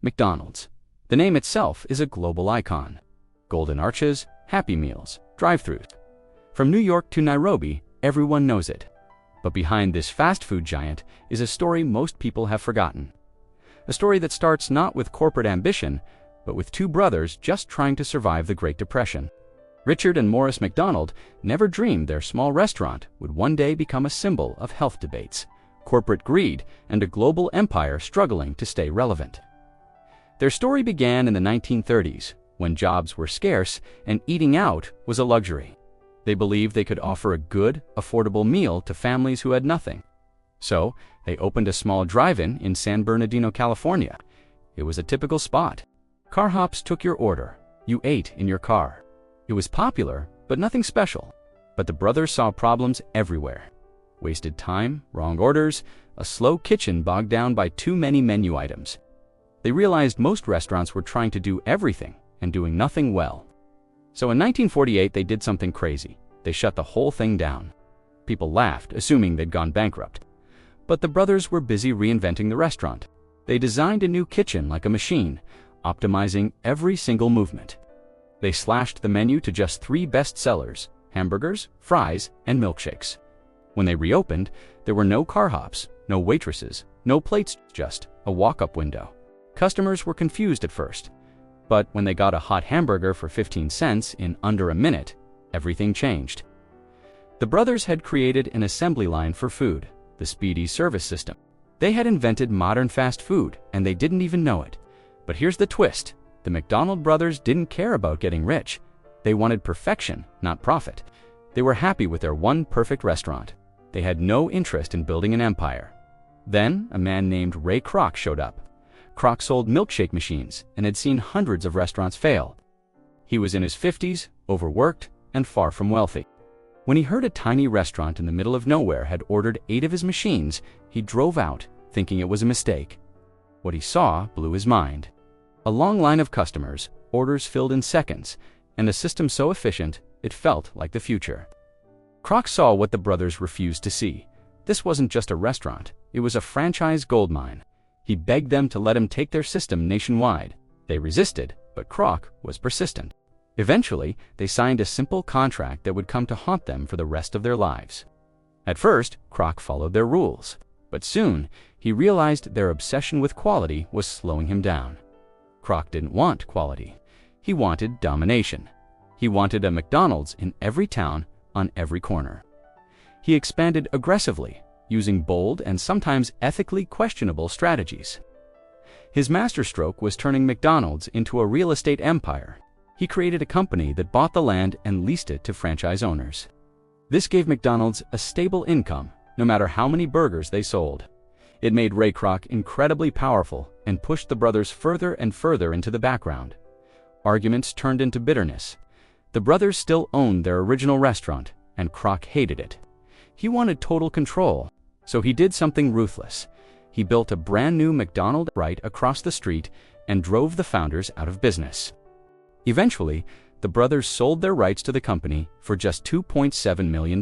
McDonald's. The name itself is a global icon. Golden arches, Happy Meals, drive-thrus. From New York to Nairobi, everyone knows it. But behind this fast food giant is a story most people have forgotten. A story that starts not with corporate ambition, but with two brothers just trying to survive the Great Depression. Richard and Morris McDonald never dreamed their small restaurant would one day become a symbol of health debates, corporate greed, and a global empire struggling to stay relevant. Their story began in the 1930s, when jobs were scarce and eating out was a luxury. They believed they could offer a good, affordable meal to families who had nothing. So, they opened a small drive-in in San Bernardino, California. It was a typical spot. Car hops took your order. You ate in your car. It was popular, but nothing special. But the brothers saw problems everywhere. Wasted time, wrong orders, a slow kitchen bogged down by too many menu items. They realized most restaurants were trying to do everything and doing nothing well. So in 1948, they did something crazy. They shut the whole thing down. People laughed, assuming they'd gone bankrupt. But the brothers were busy reinventing the restaurant. They designed a new kitchen like a machine, optimizing every single movement. They slashed the menu to just 3 best sellers: hamburgers, fries, and milkshakes. When they reopened, there were no car hops, no waitresses, no plates, just a walk-up window. Customers were confused at first, but when they got a hot hamburger for 15 cents in under a minute, everything changed. The brothers had created an assembly line for food, the speedy service system. They had invented modern fast food, and they didn't even know it. But here's the twist. The McDonald brothers didn't care about getting rich. They wanted perfection, not profit. They were happy with their one perfect restaurant. They had no interest in building an empire. Then, a man named Ray Kroc showed up. Kroc sold milkshake machines and had seen hundreds of restaurants fail. He was in his 50s, overworked, and far from wealthy. When he heard a tiny restaurant in the middle of nowhere had ordered 8 of his machines, he drove out, thinking it was a mistake. What he saw blew his mind. A long line of customers, orders filled in seconds, and a system so efficient it felt like the future. Kroc saw what the brothers refused to see. This wasn't just a restaurant, it was a franchise goldmine. He begged them to let him take their system nationwide. They resisted, but Kroc was persistent. Eventually, they signed a simple contract that would come to haunt them for the rest of their lives. At first, Kroc followed their rules, but soon he realized their obsession with quality was slowing him down. Kroc didn't want quality. He wanted domination. He wanted a McDonald's in every town, on every corner. He expanded aggressively, using bold and sometimes ethically questionable strategies. His masterstroke was turning McDonald's into a real estate empire. He created a company that bought the land and leased it to franchise owners. This gave McDonald's a stable income, no matter how many burgers they sold. It made Ray Kroc incredibly powerful and pushed the brothers further and further into the background. Arguments turned into bitterness. The brothers still owned their original restaurant, and Kroc hated it. He wanted total control, so he did something ruthless. He built a brand new McDonald's right across the street and drove the founders out of business. Eventually, the brothers sold their rights to the company for just $2.7 million.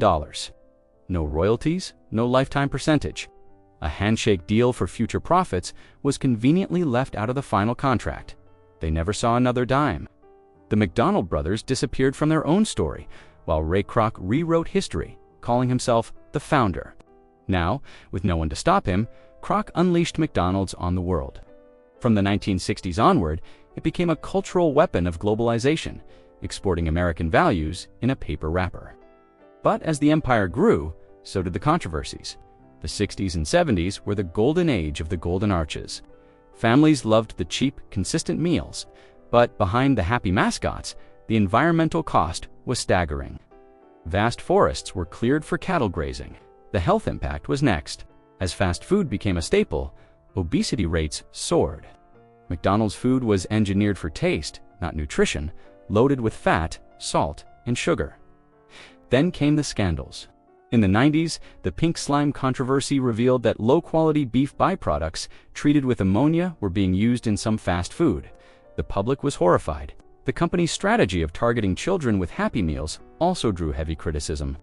No royalties, no lifetime percentage. A handshake deal for future profits was conveniently left out of the final contract. They never saw another dime. The McDonald brothers disappeared from their own story, while Ray Kroc rewrote history, calling himself the founder. Now, with no one to stop him, Kroc unleashed McDonald's on the world. From the 1960s onward, it became a cultural weapon of globalization, exporting American values in a paper wrapper. But as the empire grew, so did the controversies. The 60s and 70s were the golden age of the golden arches. Families loved the cheap, consistent meals, but behind the happy mascots, the environmental cost was staggering. Vast forests were cleared for cattle grazing. The health impact was next. As fast food became a staple, obesity rates soared. McDonald's food was engineered for taste, not nutrition, loaded with fat, salt, and sugar. Then came the scandals. In the 90s, the pink slime controversy revealed that low-quality beef byproducts treated with ammonia were being used in some fast food. The public was horrified. The company's strategy of targeting children with Happy Meals also drew heavy criticism.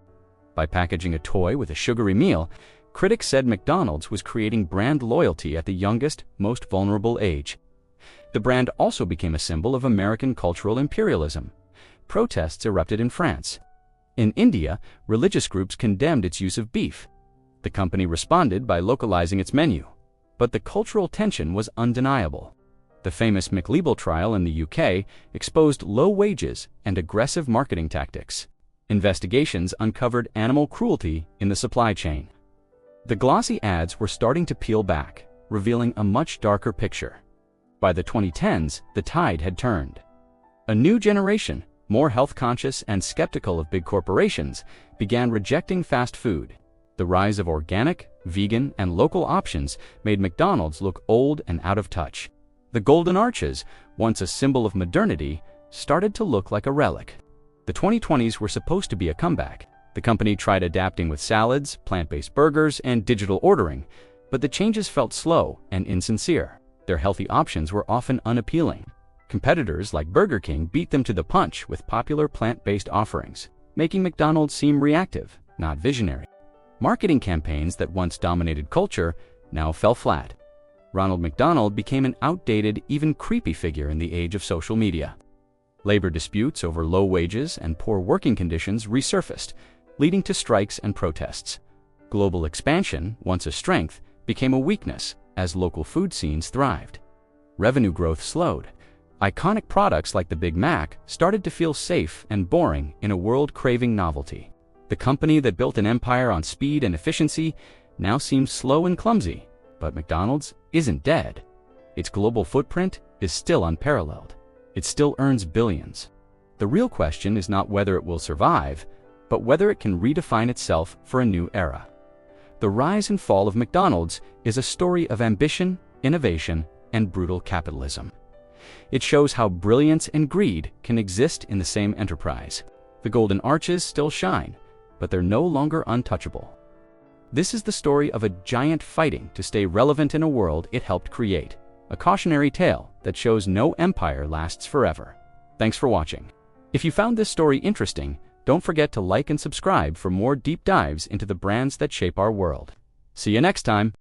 By packaging a toy with a sugary meal, critics said McDonald's was creating brand loyalty at the youngest, most vulnerable age. The brand also became a symbol of American cultural imperialism. Protests erupted in France. In India, religious groups condemned its use of beef. The company responded by localizing its menu. But the cultural tension was undeniable. The famous McDonald trial in the UK exposed low wages and aggressive marketing tactics. Investigations uncovered animal cruelty in the supply chain. The glossy ads were starting to peel back, revealing a much darker picture. By the 2010s, the tide had turned. A new generation, more health-conscious and skeptical of big corporations, began rejecting fast food. The rise of organic, vegan, and local options made McDonald's look old and out of touch. The Golden Arches, once a symbol of modernity, started to look like a relic. The 2020s were supposed to be a comeback. The company tried adapting with salads, plant-based burgers, and digital ordering, but the changes felt slow and insincere. Their healthy options were often unappealing. Competitors like Burger King beat them to the punch with popular plant-based offerings, making McDonald's seem reactive, not visionary. Marketing campaigns that once dominated culture now fell flat. Ronald McDonald became an outdated, even creepy figure in the age of social media. Labor disputes over low wages and poor working conditions resurfaced, leading to strikes and protests. Global expansion, once a strength, became a weakness as local food scenes thrived. Revenue growth slowed. Iconic products like the Big Mac started to feel safe and boring in a world craving novelty. The company that built an empire on speed and efficiency now seems slow and clumsy, but McDonald's isn't dead. Its global footprint is still unparalleled. It still earns billions. The real question is not whether it will survive, but whether it can redefine itself for a new era. The rise and fall of McDonald's is a story of ambition, innovation, and brutal capitalism. It shows how brilliance and greed can exist in the same enterprise. The Golden Arches still shine, but they're no longer untouchable. This is the story of a giant fighting to stay relevant in a world it helped create, a cautionary tale that shows no empire lasts forever. Thanks for watching. If you found this story interesting, don't forget to like and subscribe for more deep dives into the brands that shape our world. See you next time.